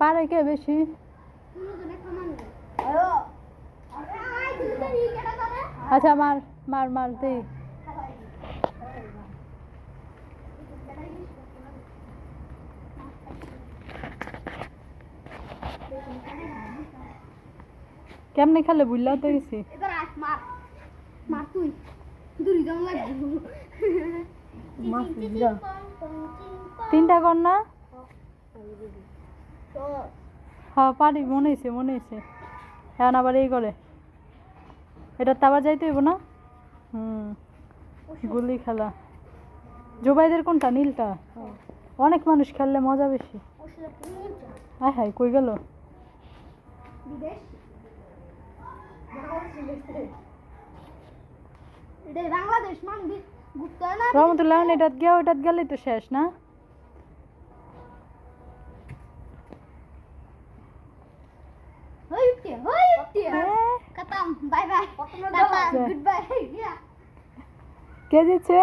পারে কে বেশি? আচ্ছা মার মার মার দেই। কেমনে খেলে বুঝলাও তো গেছি। তিনটা কর না? হ্যাঁ পারি, মনে হয়েছে এখন আবার এই করে এটা তো আবার যাইতে হইব না। গুলি খেলা জুবাইদের কোনটা? নীলটা। অনেক মানুষ খেললে মজা বেশি। হ্যাঁ হ্যাঁ কই গেল? রহমতুল্লাহ এটাত গিয়া ওটাত গেলেই তো শেষ না? কে দিচ্ছে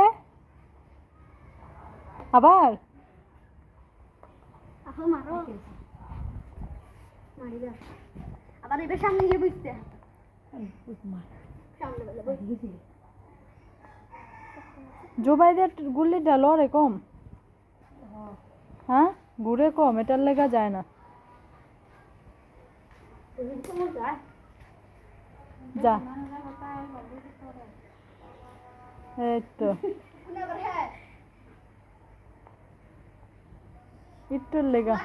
আবার? আবার এবার সামনে গিয়ে বুঝতে জুবাইদের গুলিটা লড়ে কম। হ্যাঁ ঘুরে কম, এটার লেগা যায় না। যা এই তো একটুর লেগা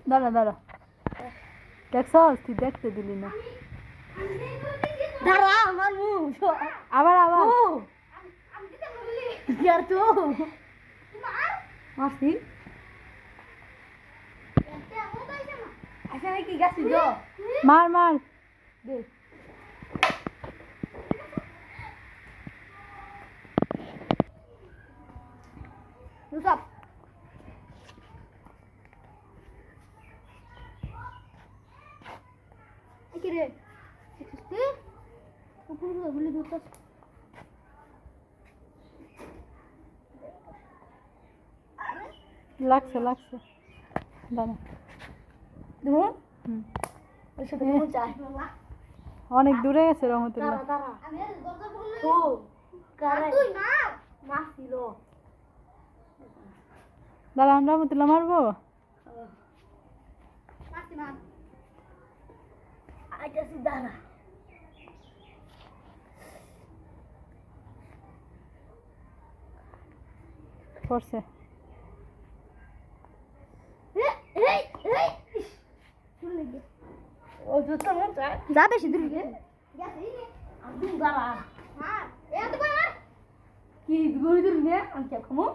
দাঁড়া দাঁড়া দেখছস তুই দেখতে দিলি না। আবার আবার মার মার লাগছে লাগছে দাঁড়া অনেক দূরে গেছে রহমতুল্লাহ। দাঁড়া রহমতুল্লাহ মারবো। করছে যা বেশি দূর কি দূর দূর নে আমি কে খামো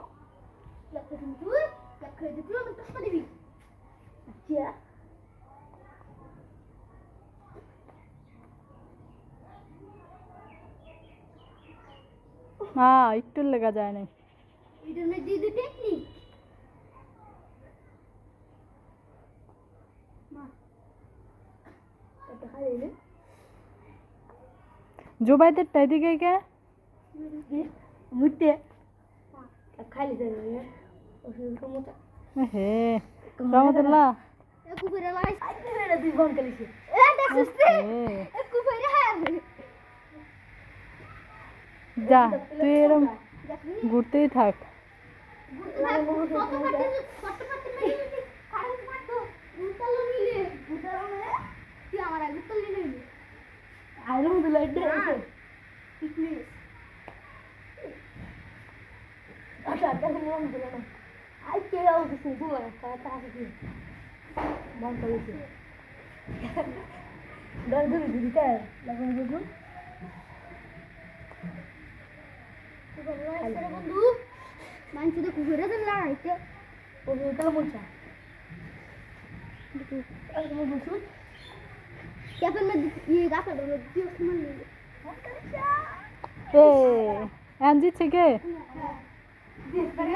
হ্যাঁ একটু লেগা যায় না। জুবাইদের টাই দিকে কে মুটে খালি যাবে হে রহমতুল্লাহ যা তুই এরম ঘুরতেই থাক। ada semua bulan. Ayo aku kesini lah, kata aku sih. Mantap itu. Dan dulu jadi kan, lagu dulu. বন্ধু মানুষ তো কুকুরে তো লাগাইতে ওটা মোচা একদম বসু কেমন মে ये গাছ আর দিও সমান নেই এ এনজি থেকে দিস করে